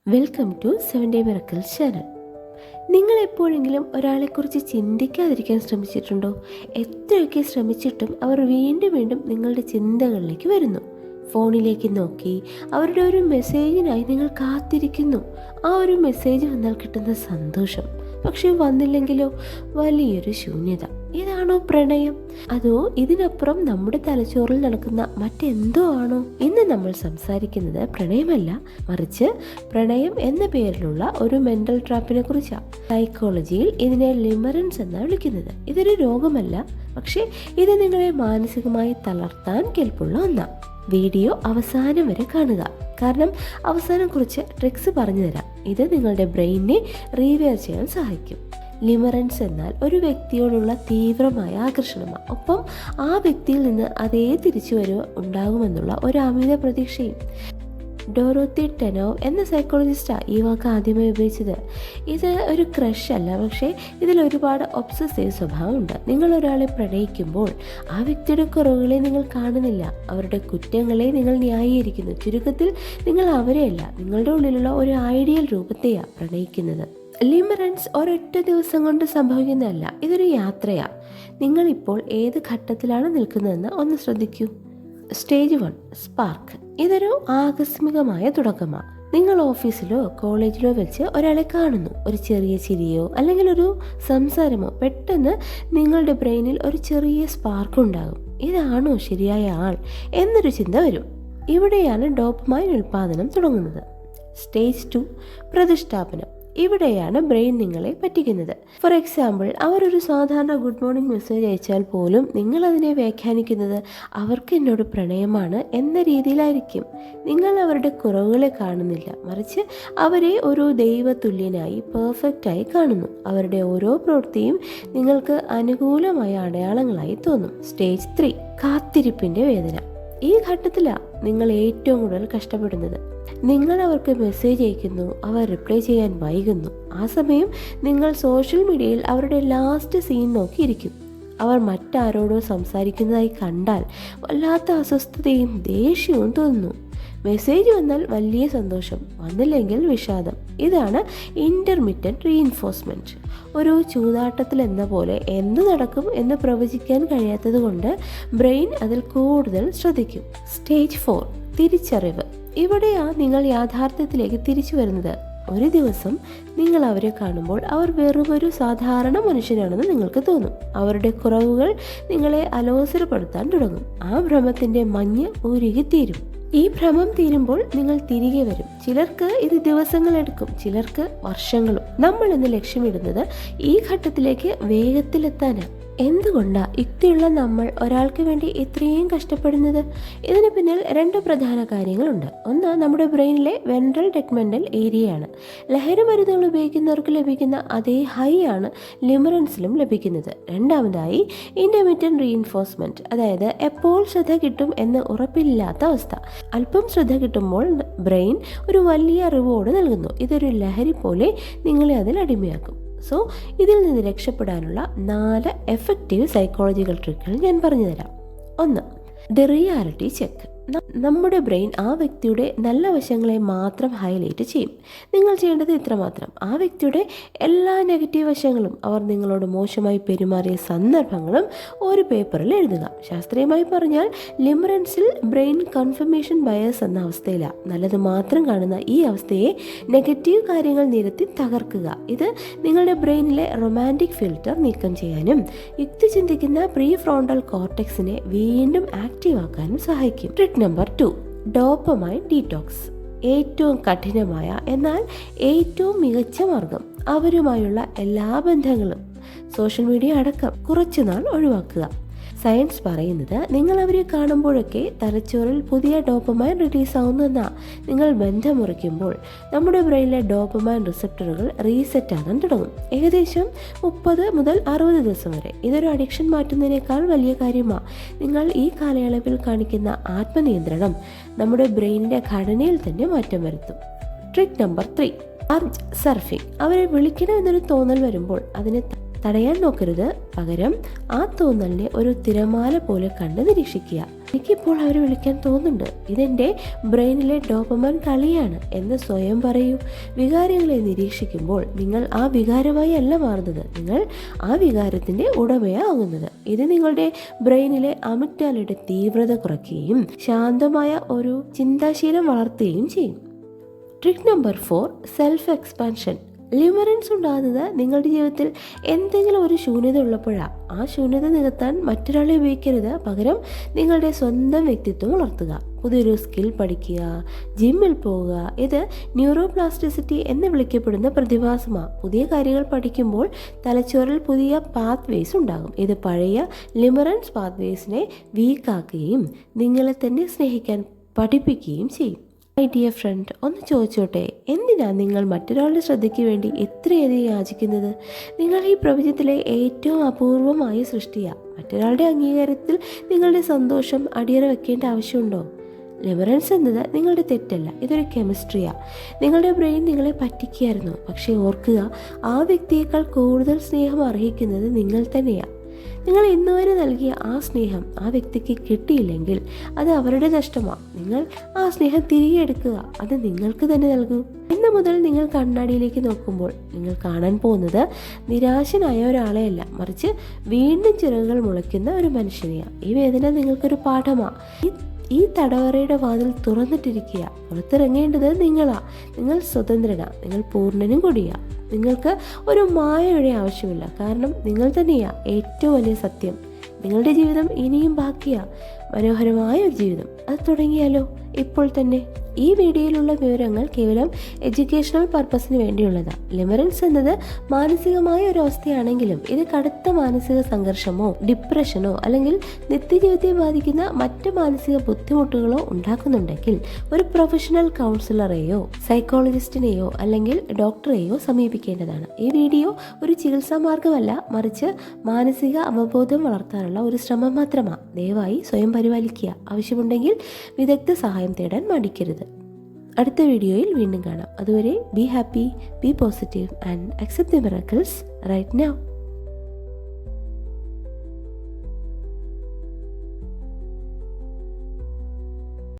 Welcome to 7 day miracle channel. നിങ്ങൾ എപ്പോഴെങ്കിലും ഒരാളെക്കുറിച്ച് ചിന്തിക്കാതിരിക്കാൻ ശ്രമിച്ചിട്ടുണ്ടോ? എത്രയൊക്കെ ശ്രമിച്ചിട്ടും അവർ വീണ്ടും വീണ്ടും നിങ്ങളുടെ ചിന്തകളിലേക്ക് വരുന്നു. ഫോണിലേക്ക് നോക്കി അവരുടെ ഒരു മെസ്സേജിനായി നിങ്ങൾ കാത്തിരിക്കുന്നു. ആ ഒരു മെസ്സേജ് വന്നാൽ കിട്ടുന്ന സന്തോഷം, പക്ഷെ വന്നില്ലെങ്കിലോ വലിയൊരു ശൂന്യത. ഇതാണോ പ്രണയം? അതോ ഇതിനപ്പുറം നമ്മുടെ തലച്ചോറിൽ നടക്കുന്ന മറ്റെന്തോ ആണോ? ഇന്ന് നമ്മൾ സംസാരിക്കുന്നത് പ്രണയമല്ല, മറിച്ച് പ്രണയം എന്ന പേരിലുള്ള ഒരു മെന്റൽ ട്രാപ്പിനെ കുറിച്ചാണ്. സൈക്കോളജിയിൽ ഇതിനെ ലിമറൻസ് എന്നാണ് വിളിക്കുന്നത്. ഇതൊരു രോഗമല്ല, പക്ഷെ ഇത് നിങ്ങളെ മാനസികമായി തളർത്താൻ കെൽപ്പുള്ള ഒന്നാണ്. വീഡിയോ അവസാനം വരെ കാണുക, കാരണം അവസാനം കുറച്ച് ട്രിക്സ് പറഞ്ഞു തരാം. ഇത് നിങ്ങളുടെ ബ്രെയിനിനെ റീവെയർ ചെയ്യാൻ സഹായിക്കും. ലിമറൻസ് എന്നാൽ ഒരു വ്യക്തിയോടുള്ള തീവ്രമായ ആകർഷണമാണ്, ഒപ്പം ആ വ്യക്തിയിൽ നിന്ന് അതേ തിരിച്ചുവരവ് ഉണ്ടാകുമെന്നുള്ള ഒരു അമിത പ്രതീക്ഷയും. ഡോറോത്തി ടെനോവ് എന്ന സൈക്കോളജിസ്റ്റാണ് ഈ വാക്ക് ആദ്യമായി ഉപയോഗിച്ചത്. ഇത് ഒരു ക്രഷ് അല്ല, പക്ഷേ ഇതിൽ ഒരുപാട് ഒബ്സസീവ് സ്വഭാവമുണ്ട്. നിങ്ങൾ ഒരാളെ പ്രണയിക്കുമ്പോൾ ആ വ്യക്തിയുടെ കുറവുകളെ നിങ്ങൾ കാണുന്നില്ല, അവരുടെ കുറ്റങ്ങളെ നിങ്ങൾ ന്യായീകരിക്കുന്നു. ചുരുക്കത്തിൽ നിങ്ങൾ അവരെയല്ല, നിങ്ങളുടെ ഉള്ളിലുള്ള ഒരു ഐഡിയൽ രൂപത്തെയാണ് പ്രണയിക്കുന്നത്. ലിമറൻസ് ഒരൊറ്റ ദിവസം കൊണ്ട് സംഭവിക്കുന്നതല്ല, ഇതൊരു യാത്രയാണ്. നിങ്ങളിപ്പോൾ ഏത് ഘട്ടത്തിലാണ് നിൽക്കുന്നതെന്ന് ഒന്ന് ശ്രദ്ധിക്കൂ. Stage 1 spark. ഇതൊരു ആകസ്മികമായ തുടക്കമാണ്. നിങ്ങൾ ഓഫീസിലോ കോളേജിലോ വെച്ച് ഒരാളെ കാണുന്നു. ഒരു ചെറിയ ചിരിയോ അല്ലെങ്കിൽ ഒരു സംസാരമോ, പെട്ടെന്ന് നിങ്ങളുടെ ബ്രെയിനിൽ ഒരു ചെറിയ സ്പാർക്ക് ഉണ്ടാകും. ഇതാണോ ശരിയായ ആൾ എന്നൊരു ചിന്ത വരും. ഇവിടെയാണ് ഡോപ്പമൈൻ ഉൽപ്പാദനം തുടങ്ങുന്നത്. സ്റ്റേജ് 2 പ്രതിഷ്ഠാപനം. ഇവിടെയാണ് ബ്രെയിൻ നിങ്ങളെ പറ്റിക്കുന്നത്. ഫോർ എക്സാമ്പിൾ, അവരൊരു സാധാരണ ഗുഡ് മോർണിംഗ് മെസ്സേജ് അയച്ചാൽ പോലും നിങ്ങൾ അതിനെ വ്യാഖ്യാനിക്കുന്നത് അവർക്ക് എന്നോട് പ്രണയമാണ് എന്ന രീതിയിലായിരിക്കും. നിങ്ങൾ അവരുടെ കുറവുകളെ കാണുന്നില്ല, മറിച്ച് അവരെ ഒരു ദൈവതുല്യനായി പെർഫെക്റ്റായി കാണുന്നു. അവരുടെ ഓരോ പ്രവൃത്തിയും നിങ്ങൾക്ക് അനുകൂലമായ അടയാളങ്ങളായി തോന്നും. സ്റ്റേജ് 3 കാത്തിരിപ്പിൻ്റെ വേദന. ഈ ഘട്ടത്തിലാണ് നിങ്ങൾ ഏറ്റവും കൂടുതൽ കഷ്ടപ്പെടുന്നത്. നിങ്ങൾ അവർക്ക് മെസ്സേജ് അയക്കുന്നു, അവർ റിപ്ലൈ ചെയ്യാൻ വൈകുന്നു. ആ സമയം നിങ്ങൾ സോഷ്യൽ മീഡിയയിൽ അവരുടെ ലാസ്റ്റ് സീൻ നോക്കിയിരിക്കും. അവർ മറ്റാരോടോ സംസാരിക്കുന്നതായി കണ്ടാൽ വല്ലാത്ത അസ്വസ്ഥതയും ദേഷ്യവും തോന്നുന്നു. മെസ്സേജ് വന്നാൽ വലിയ സന്തോഷം, വന്നില്ലെങ്കിൽ വിഷാദം. ഇതാണ് ഇൻ്റർമിറ്റൻറ്റ് റീഇൻഫോഴ്സ്മെൻറ്റ്. ഒരു ചൂതാട്ടത്തിൽ എന്ന പോലെ എന്ത് നടക്കും എന്ന് പ്രവചിക്കാൻ കഴിയാത്തത് കൊണ്ട് ബ്രെയിൻ അതിൽ കൂടുതൽ ശ്രദ്ധിക്കും. സ്റ്റേജ് 4 തിരിച്ചറിവ്. ഇവിടെയാണ് നിങ്ങൾ യാഥാർത്ഥ്യത്തിലേക്ക് തിരിച്ചു വരുന്നത്. ഒരു ദിവസം നിങ്ങൾ അവരെ കാണുമ്പോൾ അവർ വെറുമൊരു സാധാരണ മനുഷ്യനാണെന്ന് നിങ്ങൾക്ക് തോന്നും. അവരുടെ കുറവുകൾ നിങ്ങളെ അലോസരപ്പെടുത്താൻ തുടങ്ങും. ആ ഭ്രമത്തിൻ്റെ മഞ്ഞ് ഉരുകിത്തീരും. ഈ ഭ്രമം തീരുമ്പോൾ നിങ്ങൾ തിരികെ വരും. ചിലർക്ക് ഇത് ദിവസങ്ങളെടുക്കും, ചിലർക്ക് വർഷങ്ങളും. നമ്മൾ ഇന്ന് ലക്ഷ്യമിടുന്നത് ഈ ഘട്ടത്തിലേക്ക് വേഗത്തിലെത്താനാണ്. എന്തുകൊണ്ടാണ് യുക്തിയുള്ള നമ്മൾ ഒരാൾക്ക് വേണ്ടി ഇത്രയും കഷ്ടപ്പെടുന്നത്? ഇതിന് പിന്നിൽ 2 പ്രധാന കാര്യങ്ങളുണ്ട്. ഒന്ന്, നമ്മുടെ ബ്രെയിനിലെ വെൻട്രൽ ടെഗ്മെന്റൽ ഏരിയയാണ്. ലഹരി മരുന്നുകൾ ഉപയോഗിക്കുന്നവർക്ക് ലഭിക്കുന്ന അതേ ഹൈ ആണ് ലിമറൻസിലും ലഭിക്കുന്നത്. രണ്ടാമതായി, ഇൻ്റർമിറ്റൻറ്റ് റീഇൻഫോഴ്സ്മെൻറ്റ്, അതായത് എപ്പോൾ ശ്രദ്ധ കിട്ടും എന്ന് ഉറപ്പില്ലാത്ത അവസ്ഥ. അല്പം ശ്രദ്ധ കിട്ടുമ്പോൾ ബ്രെയിൻ ഒരു വലിയ റിവാർഡ് നൽകുന്നു. ഇതൊരു ലഹരി പോലെ നിങ്ങളെ അതിൽ അടിമയാക്കും. സോ ഇതിൽ നിന്ന് രക്ഷപ്പെടാനുള്ള 4 എഫക്റ്റീവ് സൈക്കോളജിക്കൽ ട്രിക്കുകൾ ഞാൻ പറഞ്ഞു തരാം. 1, ദ റിയാലിറ്റി ചെക്ക്. നമ്മുടെ ബ്രെയിൻ ആ വ്യക്തിയുടെ നല്ല വശങ്ങളെ മാത്രം ഹൈലൈറ്റ് ചെയ്യും. നിങ്ങൾ ചെയ്യേണ്ടത് ഇത്രമാത്രം: ആ വ്യക്തിയുടെ എല്ലാ നെഗറ്റീവ് വശങ്ങളും, അവർ നിങ്ങളോട് മോശമായി പെരുമാറിയ സന്ദർഭങ്ങളും ഒരു പേപ്പറിൽ എഴുതുക. ശാസ്ത്രീയമായി പറഞ്ഞാൽ ലിമറൻസിൽ ബ്രെയിൻ കൺഫർമേഷൻ ബയസ് എന്ന അവസ്ഥയിലാണ്. നല്ലത് മാത്രം കാണുന്ന ഈ അവസ്ഥയെ നെഗറ്റീവ് കാര്യങ്ങൾ നിരത്തി തകർക്കുക. ഇത് നിങ്ങളുടെ ബ്രെയിനിലെ റൊമാൻറ്റിക് ഫിൽറ്റർ നീക്കം ചെയ്യാനും യുക്തി ചിന്തിക്കുന്ന പ്രീ ഫ്രോണ്ടൽ കോർട്ടെക്സിനെ വീണ്ടും ആക്റ്റീവ് ആക്കാനും സഹായിക്കും. Trick number 2, dopamine detox. ഏറ്റവും കഠിനമായ എന്നാൽ ഏറ്റവും മികച്ച മാർഗം. അവരുമായുള്ള എല്ലാ ബന്ധങ്ങളും, സോഷ്യൽ മീഡിയ അടക്കം, കുറച്ചുനാൾ ഒഴിവാക്കുക. സയൻസ് പറയുന്നത് നിങ്ങൾ അവരെ കാണുമ്പോഴൊക്കെ തലച്ചോറിൽ പുതിയ ഡോപ്പമൈൻ റിലീസ് ആവുന്നതെന്നാണ്. നിങ്ങൾ ബന്ധം മുറിക്കുമ്പോൾ നമ്മുടെ ബ്രെയിനിലെ ഡോപ്പമൈൻ റിസപ്റ്ററുകൾ റീസെറ്റ് ആകാൻ തുടങ്ങും. ഏകദേശം 30 മുതൽ 60 ദിവസം വരെ. ഇതൊരു അഡിക്ഷൻ മാറ്റുന്നതിനേക്കാൾ വലിയ കാര്യമാണ്. നിങ്ങൾ ഈ കാലയളവിൽ കാണിക്കുന്ന ആത്മനിയന്ത്രണം നമ്മുടെ ബ്രെയിനിൻ്റെ ഘടനയിൽ തന്നെ മാറ്റം വരുത്തും. Trick number 3, urge surfing. അവരെ വിളിക്കണമെന്നൊരു തോന്നൽ വരുമ്പോൾ അതിനെ തടയാൻ നോക്കരുത്. പകരം ആ തോന്നലിനെ ഒരു തിരമാല പോലെ കണ്ട് നിരീക്ഷിക്കുക. എനിക്കിപ്പോൾ അവരെ വിളിക്കാൻ തോന്നുന്നുണ്ട്, ഇതെൻ്റെ ബ്രെയിനിലെ ഡോപ്പമൈൻ കളിയാണ് എന്ന് സ്വയം പറയൂ. വികാരങ്ങളെ നിരീക്ഷിക്കുമ്പോൾ നിങ്ങൾ ആ വികാരമായി അല്ല മാറുന്നത്, നിങ്ങൾ ആ വികാരത്തിൻ്റെ ഉടമയാകുന്നത്. ഇത് നിങ്ങളുടെ ബ്രെയിനിലെ അമിഗ്ഡാലയുടെ തീവ്രത കുറയ്ക്കുകയും ശാന്തമായ ഒരു ചിന്താശീലം വളർത്തുകയും ചെയ്യും. Trick number 4, self expansion. Limerence ഉണ്ടാകുന്നത് നിങ്ങളുടെ ജീവിതത്തിൽ എന്തെങ്കിലും ഒരു ശൂന്യത ഉള്ളപ്പോഴാണ്. ആ ശൂന്യത നികത്താൻ മറ്റൊരാളെ ഉപയോഗിക്കരുത്, പകരം നിങ്ങളുടെ സ്വന്തം വ്യക്തിത്വം വളർത്തുക. പുതിയൊരു സ്കിൽ പഠിക്കുക, ജിമ്മിൽ പോവുക. ഇത് ന്യൂറോപ്ലാസ്റ്റിസിറ്റി എന്ന് വിളിക്കപ്പെടുന്ന പ്രതിഭാസമാണ്. പുതിയ കാര്യങ്ങൾ പഠിക്കുമ്പോൾ തലച്ചോറിൽ പുതിയ പാത്ത് വേസ് ഉണ്ടാകും. ഇത് പഴയ ലിമറൻസ് പാത്ത് വേസിനെ വീക്കാക്കുകയും നിങ്ങളെ തന്നെ സ്നേഹിക്കാൻ പഠിപ്പിക്കുകയും ചെയ്യും. മൈ ഡിയർ ഫ്രണ്ട്, ഒന്ന് ചോദിച്ചോട്ടെ, എന്തിനാണ് നിങ്ങൾ മറ്റൊരാളുടെ ശ്രദ്ധയ്ക്ക് വേണ്ടി ഇത്രയധികം യാചിക്കുന്നത്? നിങ്ങൾ ഈ പ്രപഞ്ചത്തിലെ ഏറ്റവും അപൂർവമായ സൃഷ്ടിയാണ്. മറ്റൊരാളുടെ അംഗീകാരത്തിൽ നിങ്ങളുടെ സന്തോഷം അടിയറ വെക്കേണ്ട ആവശ്യമുണ്ടോ? ലിമറൻസ് എന്നത് നിങ്ങളുടെ തെറ്റല്ല, ഇതൊരു കെമിസ്ട്രിയാണ്. നിങ്ങളുടെ ബ്രെയിൻ നിങ്ങളെ പറ്റിക്കുകയായിരുന്നു. പക്ഷേ ഓർക്കുക, ആ വ്യക്തിയേക്കാൾ കൂടുതൽ സ്നേഹം അർഹിക്കുന്നത് നിങ്ങൾ തന്നെയാണ്. നിങ്ങൾ ഇന്നുവരെ നൽകിയ ആ സ്നേഹം ആ വ്യക്തിക്ക് കിട്ടിയില്ലെങ്കിൽ അത് അവരുടെ നഷ്ടമാണ്. നിങ്ങൾ ആ സ്നേഹം തിരികെ എടുക്കുക, അത് നിങ്ങൾക്ക് തന്നെ നൽകൂ. ഇന്ന് മുതൽ നിങ്ങൾ കണ്ണാടിയിലേക്ക് നോക്കുമ്പോൾ നിങ്ങൾ കാണാൻ പോകുന്നത് നിരാശനായ ഒരാളെയല്ല, മറിച്ച് വീണ്ടും ചിറകുകൾ മുളയ്ക്കുന്ന ഒരു മനുഷ്യനെയാണ്. ഈ വേദന നിങ്ങൾക്കൊരു പാഠമാണ്. ഈ തടവറയുടെ വാതിൽ തുറന്നിട്ടിരിക്കുക. പുറത്തിറങ്ങേണ്ടത് നിങ്ങളാ. നിങ്ങൾ സ്വതന്ത്രനാ, നിങ്ങൾ പൂർണ്ണനും കൂടിയാ. നിങ്ങൾക്ക് ഒരു മായയുടെ ആവശ്യമില്ല, കാരണം നിങ്ങൾ തന്നെയാ ഏറ്റവും വലിയ സത്യം. നിങ്ങളുടെ ജീവിതം ഇനിയും ബാക്കിയാ, മനോഹരമായ ഒരു ജീവിതം. അത് തുടങ്ങിയാലോ ഇപ്പോൾ തന്നെ. ഈ വീഡിയോയിലുള്ള വിവരങ്ങൾ കേവലം എഡ്യൂക്കേഷണൽ പർപ്പസിന് വേണ്ടിയുള്ളതാണ്. ലിമറൻസ് എന്നത് മാനസികമായ ഒരു അവസ്ഥയാണെങ്കിലും ഇത് കടുത്ത മാനസിക സംഘർഷമോ ഡിപ്രഷനോ അല്ലെങ്കിൽ നിത്യജീവിതത്തെ ബാധിക്കുന്ന മറ്റ് മാനസിക ബുദ്ധിമുട്ടുകളോ ഉണ്ടാക്കുന്നുണ്ടെങ്കിൽ ഒരു പ്രൊഫഷണൽ കൗൺസിലറെയോ സൈക്കോളജിസ്റ്റിനെയോ അല്ലെങ്കിൽ ഡോക്ടറെയോ സമീപിക്കേണ്ടതാണ്. ഈ വീഡിയോ ഒരു ചികിത്സാ മാർഗമല്ല, മറിച്ച് മാനസിക അവബോധം വളർത്താനുള്ള ഒരു ശ്രമം മാത്രമാണ്. ദയവായി സ്വയം പരിപാലിക്കുക. ആവശ്യമുണ്ടെങ്കിൽ വിദഗ്ധ സഹായം തേടാൻ മടിക്കരുത്. അടുത്ത വീഡിയോയിൽ വീണ്ടും കാണാം. അതുവരെ be happy, be positive and accept the miracles right now.